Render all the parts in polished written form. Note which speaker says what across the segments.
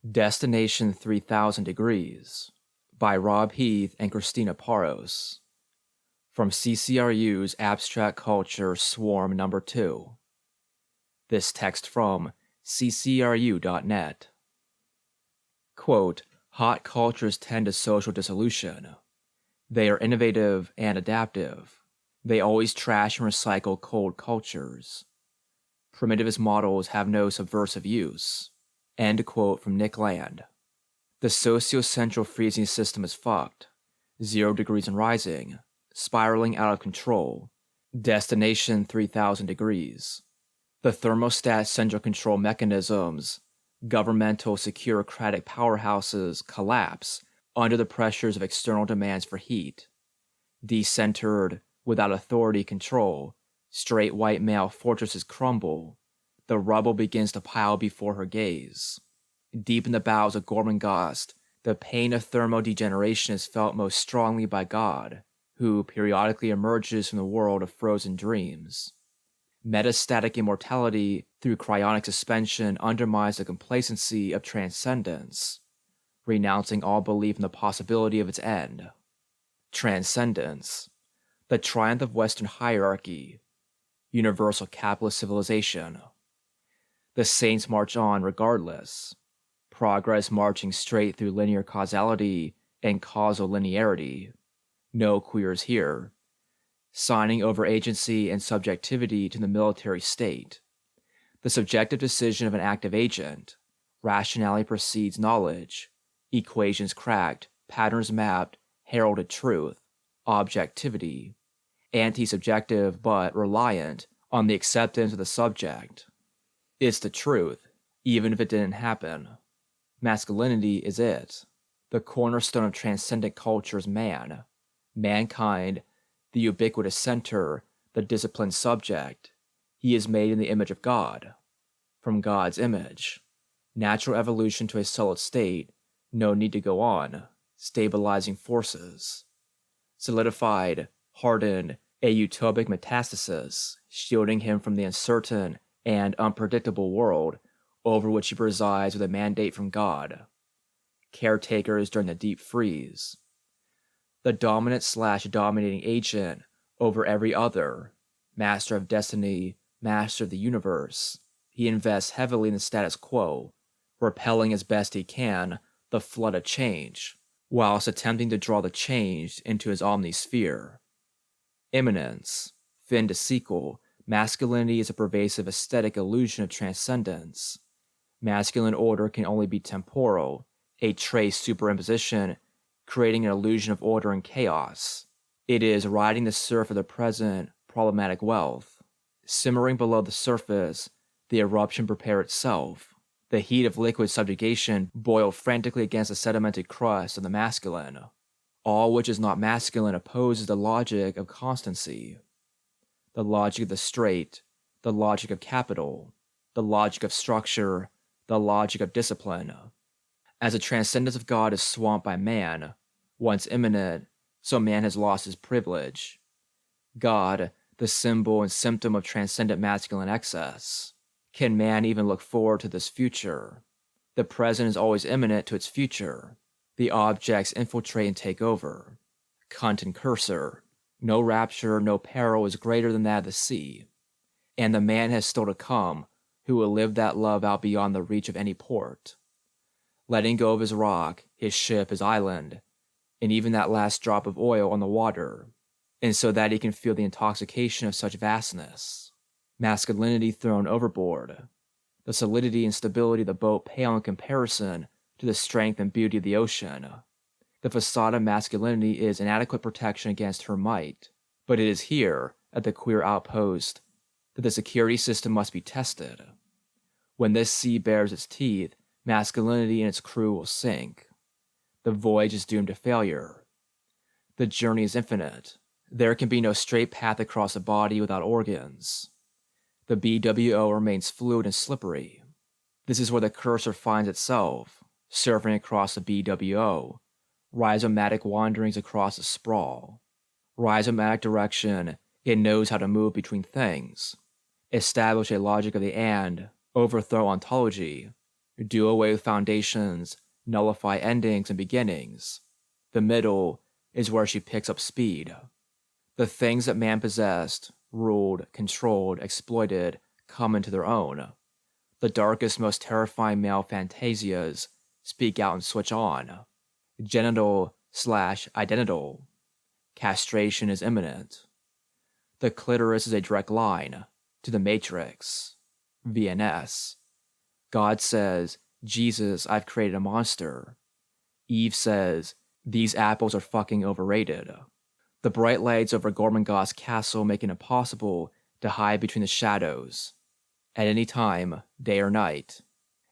Speaker 1: Destination 3000 Degrees by Heath and Christina Paouros. From CCRU's Abstract Culture Swarm Number 2. This text from CCRU.net. Quote, hot cultures tend to social dissolution. They are innovative and adaptive. They always trash and recycle cold cultures. Primitivist models have no subversive use. End quote from Nick Land. The socio-central freezing system is fucked. 0 degrees and rising. Spiraling out of control. Destination 3000 degrees. The thermostat central control mechanisms, governmental securocratic powerhouses collapse under the pressures of external demands for heat. Decentered, without authority control, straight white male fortresses crumble. The rubble begins to pile before her gaze. Deep in the bowels of Gormenghast, the pain of thermodegeneration is felt most strongly by God, who periodically emerges from the world of frozen dreams. Metastatic immortality through cryonic suspension undermines the complacency of transcendence, renouncing all belief in the possibility of its end. Transcendence, the triumph of Western hierarchy, universal capitalist civilization. The saints march on regardless, progress marching straight through linear causality and causal linearity. No queers here. Signing over agency and subjectivity to the military state. The subjective decision of an active agent. Rationality precedes knowledge. Equations cracked, patterns mapped, heralded truth. Objectivity. Anti-subjective but reliant on the acceptance of the subject. It's the truth, even if it didn't happen. Masculinity is it. The cornerstone of transcendent culture is man. Mankind, the ubiquitous center, the disciplined subject. He is made in the image of God. From God's image. Natural evolution to a solid state, no need to go on. Stabilizing forces. Solidified, hardened, a utopic metastasis, shielding him from the uncertain and unpredictable world over which he presides with a mandate from God. Caretakers during the deep freeze. The dominant/dominating agent over every other, master of destiny, master of the universe. He invests heavily in the status quo, repelling as best he can the flood of change, whilst attempting to draw the changed into his omnisphere. Immanence, fin de siècle, masculinity is a pervasive aesthetic illusion of transcendence. Masculine order can only be temporal, a trace superimposition, creating an illusion of order and chaos. It is riding the surf of the present problematic wealth. Simmering below the surface, the eruption prepare itself. The heat of liquid subjugation boil frantically against the sedimented crust of the masculine. All which is not masculine opposes the logic of constancy. The logic of the straight, the logic of capital, the logic of structure, the logic of discipline. As the transcendence of God is swamped by man, once immanent, so man has lost his privilege. God, the symbol and symptom of transcendent masculine excess. Can man even look forward to this future? The present is always imminent to its future. The objects infiltrate and take over. Cunt and cursor. No rapture, no peril is greater than that of the sea. And the man has still to come, who will live that love out beyond the reach of any port. Letting go of his rock, his ship, his island, and even that last drop of oil on the water, and so that he can feel the intoxication of such vastness. Masculinity thrown overboard. The solidity and stability of the boat pale in comparison to the strength and beauty of the ocean. The facade of masculinity is inadequate protection against her might, but it is here, at the queer outpost, that the security system must be tested. When this sea bares its teeth, masculinity and its crew will sink. The voyage is doomed to failure. The journey is infinite. There can be no straight path across a body without organs. The BWO remains fluid and slippery. This is where the cursor finds itself, surfing across the BWO, rhizomatic wanderings across the sprawl. Rhizomatic direction, it knows how to move between things, establish a logic of the and, overthrow ontology, Do away with foundations, nullify endings and beginnings. The middle is where she picks up speed. The things that man possessed, ruled, controlled, exploited, come into their own. The darkest, most terrifying male fantasias speak out and switch on. Genital/identital. Castration is imminent. The clitoris is a direct line to the matrix. VNS. God says, Jesus, I've created a monster. Eve says, these apples are fucking overrated. The bright lights over Gormenghast's castle make it impossible to hide between the shadows. At any time, day or night.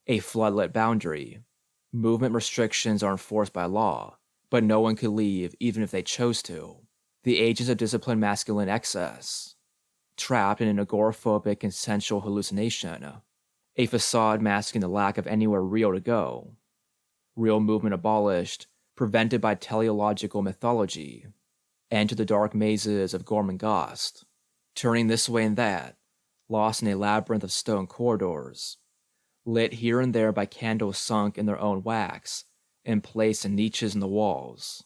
Speaker 1: A floodlit boundary. Movement restrictions are enforced by law, but no one could leave even if they chose to. The agents of disciplined masculine excess. Trapped in an agoraphobic consensual hallucination. A facade masking the lack of anywhere real to go. Real movement abolished, prevented by teleological mythology. Enter the dark mazes of Gormenghast, turning this way and that, lost in a labyrinth of stone corridors, lit here and there by candles sunk in their own wax and placed in niches in the walls.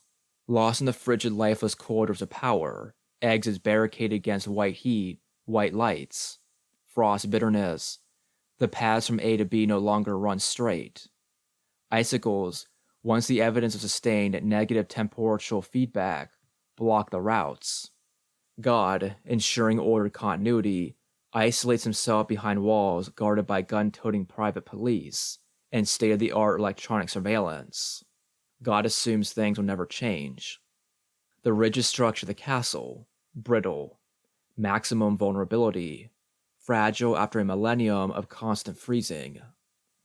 Speaker 1: Lost in the frigid, lifeless corridors of power, exits barricaded against white heat, white lights, frost bitterness. The paths from A to B no longer run straight. Icicles, once the evidence of sustained negative temporal feedback, block the routes. God, ensuring ordered continuity, isolates himself behind walls guarded by gun-toting private police and state-of-the-art electronic surveillance. God assumes things will never change. The rigid structure of the castle, brittle, maximum vulnerability, fragile after a millennium of constant freezing.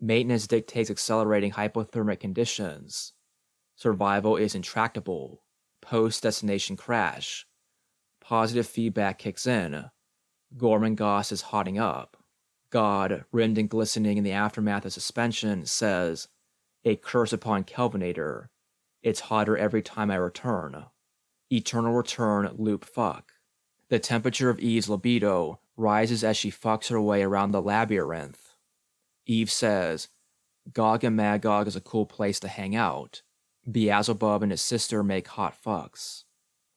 Speaker 1: Maintenance dictates accelerating hypothermic conditions. Survival is intractable. Post-destination crash. Positive feedback kicks in. Gormenghast is hotting up. God, rimmed and glistening in the aftermath of suspension, says, a curse upon Kelvinator. It's hotter every time I return. Eternal return loop fuck. The temperature of Eve's libido rises as she fucks her way around the labyrinth. Eve says, Gog and Magog is a cool place to hang out. Beelzebub and his sister make hot fucks.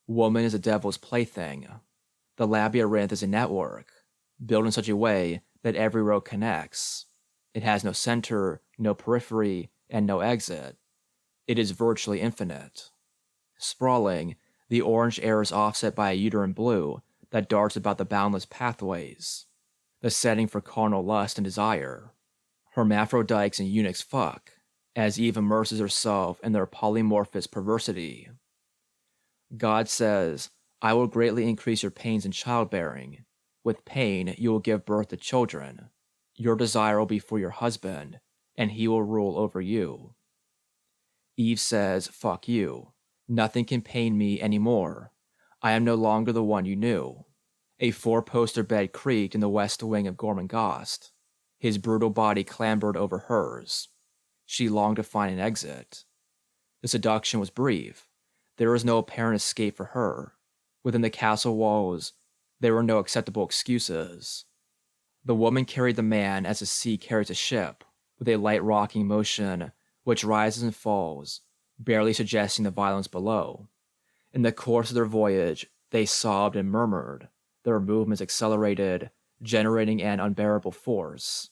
Speaker 1: Woman is a devil's plaything. The labyrinth is a network, built in such a way that every road connects. It has no center, no periphery, and no exit. It is virtually infinite. Sprawling, the orange air is offset by a uterine blue that darts about the boundless pathways, the setting for carnal lust and desire. Hermaphrodites and eunuchs fuck, as Eve immerses herself in their polymorphous perversity. God says, I will greatly increase your pains in childbearing. With pain, you will give birth to children. Your desire will be for your husband, and he will rule over you. Eve says, fuck you. Nothing can pain me anymore. I am no longer the one you knew. A four-poster bed creaked in the west wing of Gormenghast. His brutal body clambered over hers. She longed to find an exit. The seduction was brief. There was no apparent escape for her. Within the castle walls, there were no acceptable excuses. The woman carried the man as the sea carries a ship, with a light rocking motion which rises and falls, barely suggesting the violence below. In the course of their voyage, they sobbed and murmured, their movements accelerated, generating an unbearable force.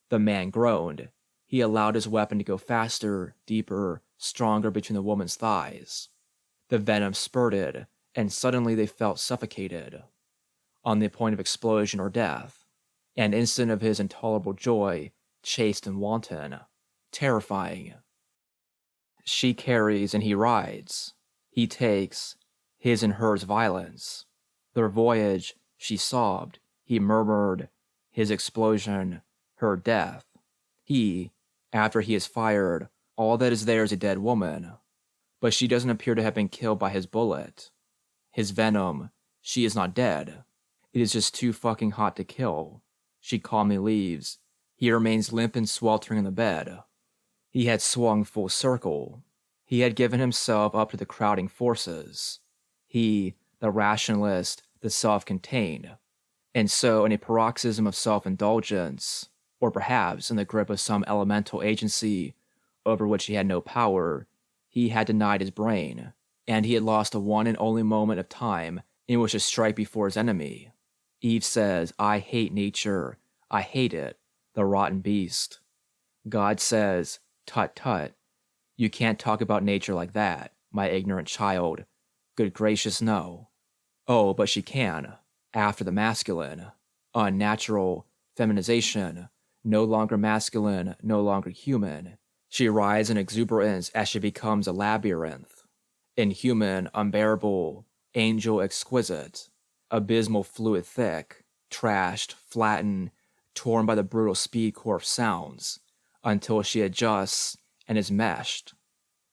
Speaker 1: The man groaned. He allowed his weapon to go faster, deeper, stronger between the woman's thighs. The venom spurted, and suddenly they felt suffocated, on the point of explosion or death. An instant of his intolerable joy, chaste and wanton, terrifying. She carries and he rides. He takes, his and hers violence. Their voyage, she sobbed. He murmured, his explosion, her death. He, after he is fired, all that is there is a dead woman. But she doesn't appear to have been killed by his bullet. His venom, she is not dead. It is just too fucking hot to kill. She calmly leaves. He remains limp and sweltering in the bed. He had swung full circle. He had given himself up to the crowding forces. He, the rationalist, the self-contained. And so, in a paroxysm of self-indulgence, or perhaps in the grip of some elemental agency over which he had no power, he had denied his brain, and he had lost the one and only moment of time in which to strike before his enemy. Eve says, "I hate nature. I hate it, the rotten beast." God says, "Tut tut. You can't talk about nature like that, my ignorant child. Good gracious, no." Oh, but she can. After the masculine. Unnatural. Feminization. No longer masculine, no longer human. She rises in exuberance as she becomes a labyrinth. Inhuman, unbearable, angel exquisite. Abysmal fluid thick, trashed, flattened, torn by the brutal speed core of sounds, until she adjusts and is meshed.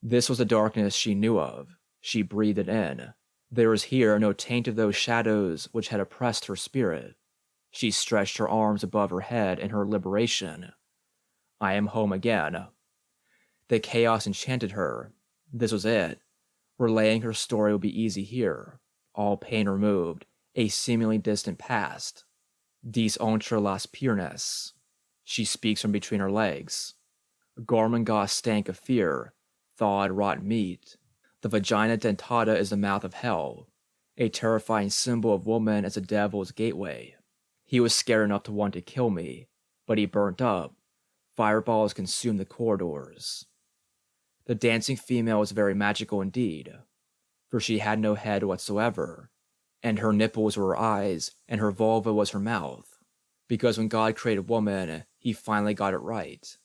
Speaker 1: This was the darkness she knew of. She breathed it in. There was here no taint of those shadows which had oppressed her spirit. She stretched her arms above her head in her liberation. I am home again. The chaos enchanted her. This was it. Relaying her story would be easy here. All pain removed. A seemingly distant past. Dies entre las piernas. She speaks from between her legs. Gormenghast stank of fear. Thawed rotten meat. The vagina dentata is the mouth of hell. A terrifying symbol of woman as a devil's gateway. He was scared enough to want to kill me, but he burnt up. Fireballs consumed the corridors. The dancing female was very magical indeed, for she had no head whatsoever, and her nipples were her eyes, and her vulva was her mouth, because when God created woman, he finally got it right.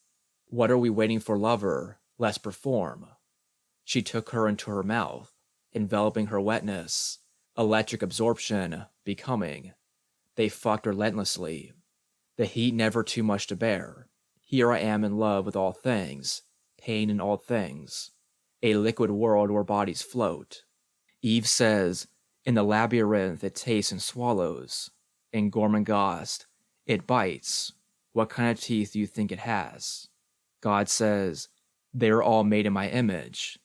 Speaker 1: What are we waiting for, lover? Let's perform. She took her into her mouth, enveloping her wetness, electric absorption, becoming. They fucked relentlessly. The heat never too much to bear. Here I am in love with all things, pain in all things, a liquid world where bodies float. Eve says, in the labyrinth it tastes and swallows. In Gormenghast, it bites. What kind of teeth do you think it has? God says, they are all made in my image.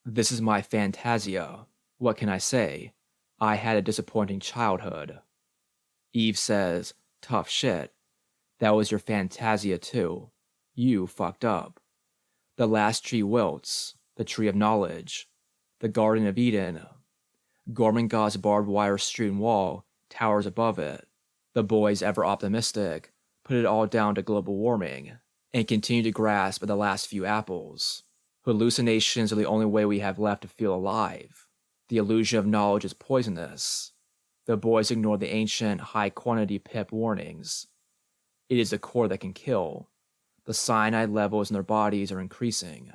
Speaker 1: This is my fantasia. What can I say? I had a disappointing childhood. Eve says, tough shit. That was your fantasia too. You fucked up. The last tree wilts, the tree of knowledge, the Garden of Eden. Gormenghast's barbed wire strewn wall towers above it. The boys, ever optimistic, put it all down to global warming, and continue to grasp at the last few apples. Hallucinations are the only way we have left to feel alive. The illusion of knowledge is poisonous. The boys ignore the ancient high-quantity PIP warnings. It is the core that can kill. The cyanide levels in their bodies are increasing.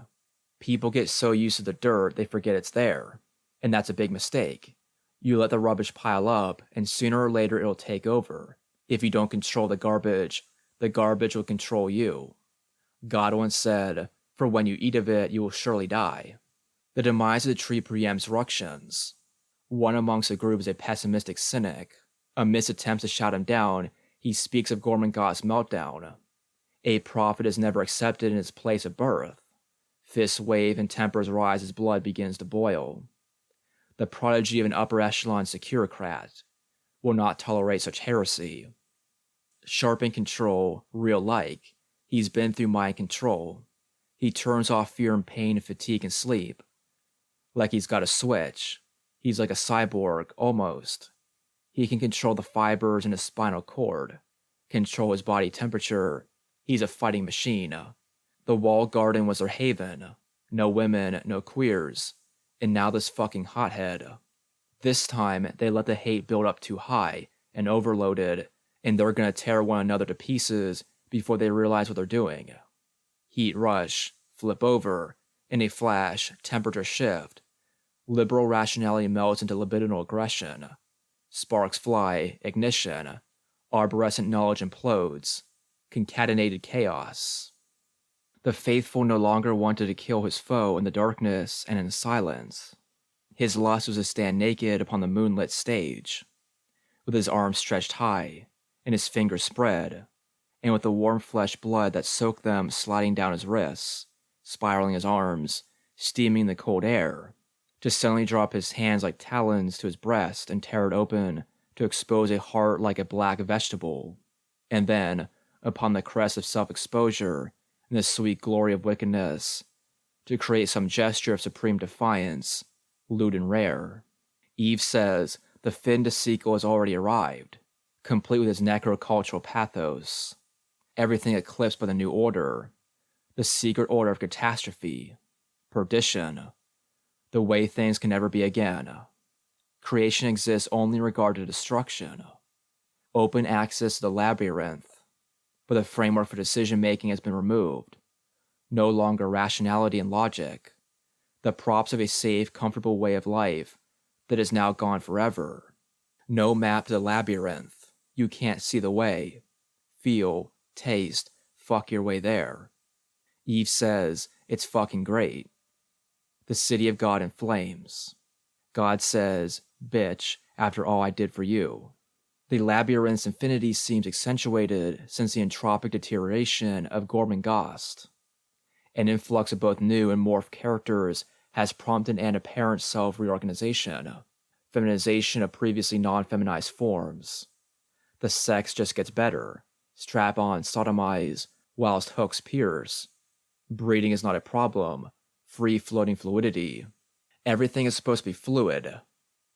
Speaker 1: People get so used to the dirt they forget it's there, and that's a big mistake. You let the rubbish pile up, and sooner or later it'll take over. If you don't control the garbage will control you. God once said, for when you eat of it, you will surely die. The demise of the tree preempts ructions. One amongst the group is a pessimistic cynic. Amidst attempts to shout him down, he speaks of Gormenghast's meltdown. A prophet is never accepted in his place of birth. Fists wave and tempers rise as blood begins to boil. The prodigy of an upper echelon securocrat will not tolerate such heresy. Sharp in control, real-like, he's been through mind control. He turns off fear and pain and fatigue and sleep. Like he's got a switch. He's like a cyborg, almost. He can control the fibers in his spinal cord, control his body temperature. He's a fighting machine. The walled garden was their haven. No women, no queers. And now this fucking hothead. This time, they let the hate build up too high and overloaded, and they're gonna tear one another to pieces before they realize what they're doing. Heat rush, flip over, in a flash, temperature shift. Liberal rationality melts into libidinal aggression. Sparks fly, ignition. Arborescent knowledge implodes. Concatenated chaos. The faithful no longer wanted to kill his foe in the darkness and in silence. His lust was to stand naked upon the moonlit stage, with his arms stretched high, and his fingers spread, and with the warm flesh blood that soaked them sliding down his wrists, spiraling his arms, steaming the cold air, to suddenly drop his hands like talons to his breast and tear it open to expose a heart like a black vegetable, and then, upon the crest of self-exposure and the sweet glory of wickedness, to create some gesture of supreme defiance, lewd and rare. Eve says the fin de siècle has already arrived, complete with its necrocultural pathos, everything eclipsed by the new order, the secret order of catastrophe, perdition, the way things can never be again. Creation exists only in regard to destruction. Open access to the labyrinth, but the framework for decision-making has been removed. No longer rationality and logic, the props of a safe, comfortable way of life that is now gone forever. No map to the labyrinth. You can't see the way. Feel, taste, fuck your way there. Eve says, it's fucking great. The city of God in flames. God says, bitch, after all I did for you. The labyrinth's infinity seems accentuated since the entropic deterioration of Gormenghast. An influx of both new and morphed characters has prompted an apparent self-reorganization, feminization of previously non-feminized forms. The sex just gets better, strap-on sodomize, whilst hooks pierce. Breeding is not a problem, free-floating fluidity. Everything is supposed to be fluid.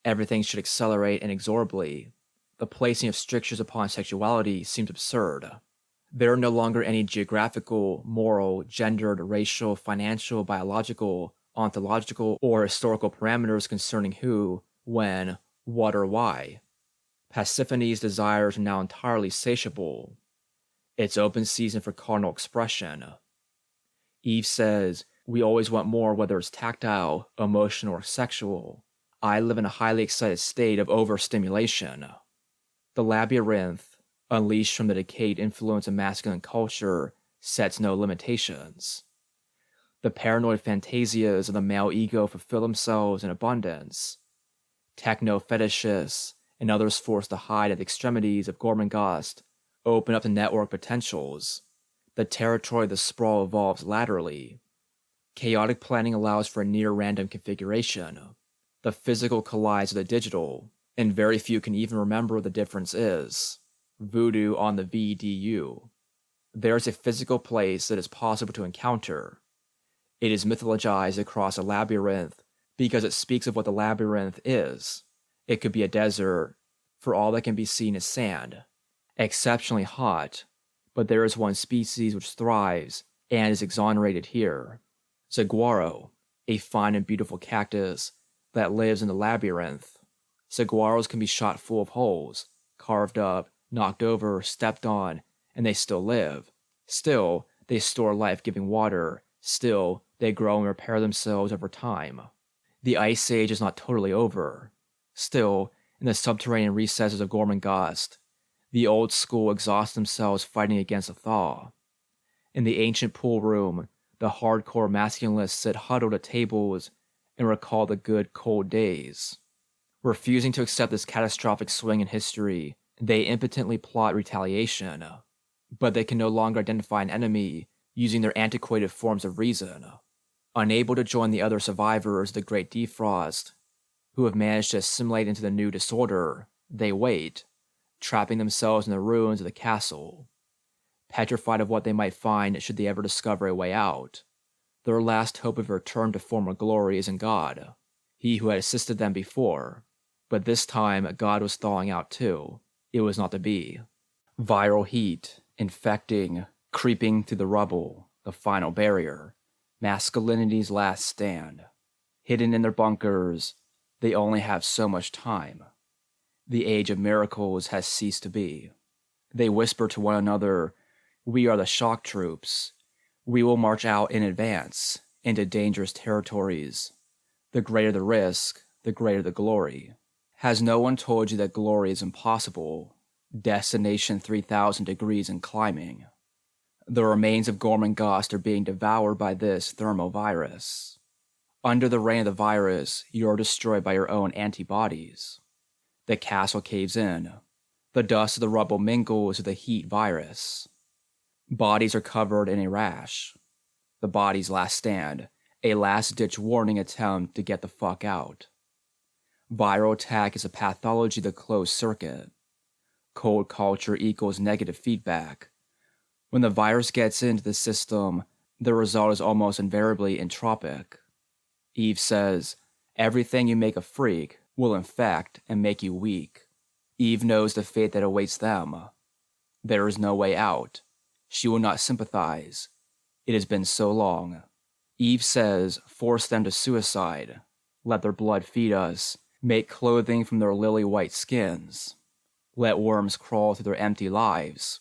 Speaker 1: Everything should accelerate inexorably. The placing of strictures upon sexuality seems absurd. There are no longer any geographical, moral, gendered, racial, financial, biological, ontological, or historical parameters concerning who, when, what, or why. Persephone's desires are now entirely satiable. It's open season for carnal expression. Eve says, we always want more, whether it's tactile, emotional, or sexual. I live in a highly excited state of overstimulation. The labyrinth, unleashed from the decayed influence of masculine culture, sets no limitations. The paranoid fantasias of the male ego fulfill themselves in abundance. Techno-fetishists and others forced to hide at the extremities of Gormenghast open up the network potentials. The territory of the sprawl evolves laterally. Chaotic planning allows for a near-random configuration. The physical collides with the digital, and very few can even remember what the difference is. Voodoo on the VDU. There is a physical place that is possible to encounter. It is mythologized across a labyrinth because it speaks of what the labyrinth is. It could be a desert, for all that can be seen is sand. Exceptionally hot, but there is one species which thrives and is exonerated here. Saguaro, a fine and beautiful cactus that lives in the labyrinth. Saguaros can be shot full of holes, carved up, knocked over, stepped on, and they still live. Still, they store life-giving water. Still, they grow and repair themselves over time. The Ice Age is not totally over. Still, in the subterranean recesses of Gormenghast, the old school exhaust themselves fighting against a thaw. In the ancient pool room, the hardcore masculinists sit huddled at tables and recall the good cold days. Refusing to accept this catastrophic swing in history, they impotently plot retaliation. But they can no longer identify an enemy using their antiquated forms of reason. Unable to join the other survivors of the Great Defrost, who have managed to assimilate into the new disorder, they wait, trapping themselves in the ruins of the castle, petrified of what they might find should they ever discover a way out. Their last hope of return to former glory is in God, he who had assisted them before. But this time, God was thawing out too. It was not to be. Viral heat, infecting, creeping through the rubble, the final barrier, masculinity's last stand. Hidden in their bunkers, they only have so much time. The age of miracles has ceased to be. They whisper to one another, we are the shock troops. We will march out in advance, into dangerous territories. The greater the risk, the greater the glory. Has no one told you that glory is impossible? Destination 3,000 degrees and climbing. The remains of Gormenghast are being devoured by this thermovirus. Under the reign of the virus, you are destroyed by your own antibodies. The castle caves in. The dust of the rubble mingles with the heat virus. Bodies are covered in a rash. The body's last stand, a last-ditch warning attempt to get the fuck out. Viral attack is a pathology of the closed circuit. Cold culture equals negative feedback. When the virus gets into the system, the result is almost invariably entropic. Eve says, everything you make a freak will infect and make you weak. Eve knows the fate that awaits them. There is no way out. She will not sympathize. It has been so long. Eve says, force them to suicide. Let their blood feed us. Make clothing from their lily-white skins. Let worms crawl through their empty lives.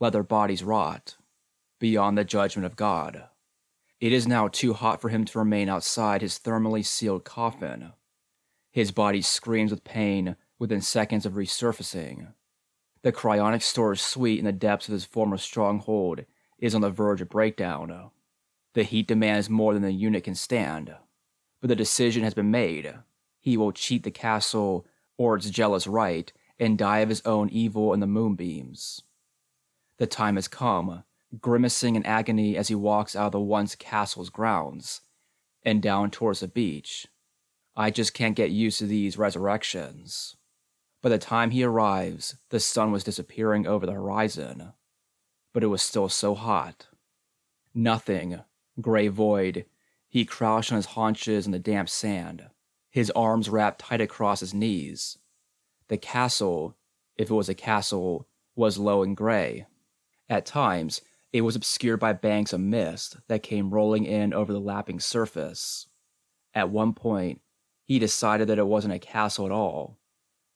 Speaker 1: Let their bodies rot. Beyond the judgment of God. It is now too hot for him to remain outside his thermally sealed coffin. His body screams with pain within seconds of resurfacing. The cryonic storage suite in the depths of his former stronghold is on the verge of breakdown. The heat demands more than the unit can stand. But the decision has been made. He will cheat the castle or its jealous right and die of his own evil in the moonbeams. The time has come, grimacing in agony as he walks out of the once castle's grounds and down towards the beach. I just can't get used to these resurrections. By the time he arrives, the sun was disappearing over the horizon, but it was still so hot. Nothing, gray void, he crouched on his haunches in the damp sand, his arms wrapped tight across his knees. The castle, if it was a castle, was low and gray. At times, it was obscured by banks of mist that came rolling in over the lapping surface. At one point, he decided that it wasn't a castle at all,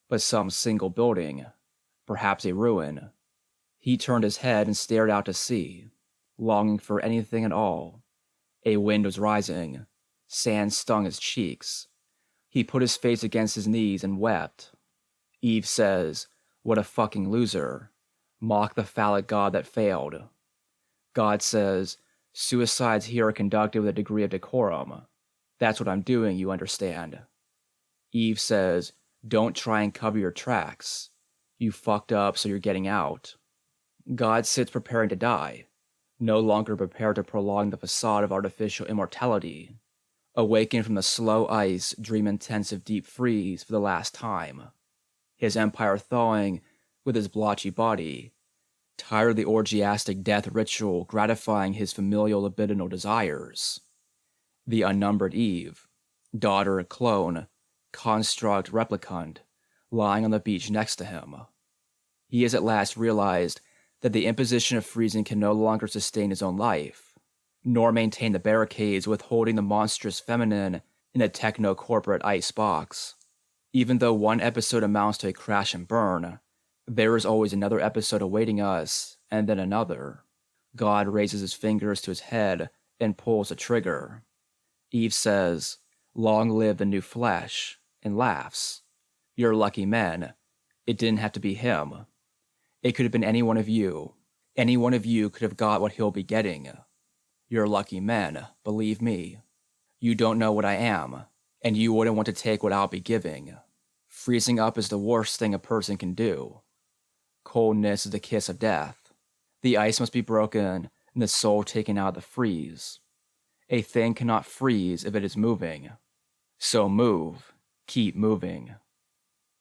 Speaker 1: but some single building, perhaps a ruin. He turned his head and stared out to sea, longing for anything at all. A wind was rising. Sand stung his cheeks. He put his face against his knees and wept. Eve says, what a fucking loser. Mock the phallic god that failed. God says, suicides here are conducted with a degree of decorum. That's what I'm doing, you understand. Eve says, don't try and cover your tracks. You fucked up, so you're getting out. God sits preparing to die, no longer prepared to prolong the facade of artificial immortality. Awakened from the slow ice, dream-intensive deep freeze for the last time. His empire thawing with his blotchy body. Tired of the orgiastic death ritual gratifying his familial libidinal desires. The unnumbered Eve, daughter, clone, construct, replicant, lying on the beach next to him. He has at last realized that the imposition of freezing can no longer sustain his own life, nor maintain the barricades withholding the monstrous feminine in a techno-corporate ice box. Even though one episode amounts to a crash and burn, there is always another episode awaiting us, and then another. God raises his fingers to his head and pulls the trigger. Eve says, long live the new flesh, and laughs. You're lucky men. It didn't have to be him. It could have been any one of you. Any one of you could have got what he'll be getting. You're lucky men, believe me. You don't know what I am, and you wouldn't want to take what I'll be giving. Freezing up is the worst thing a person can do. Coldness is the kiss of death. The ice must be broken and the soul taken out of the freeze. A thing cannot freeze if it is moving. So move, keep moving.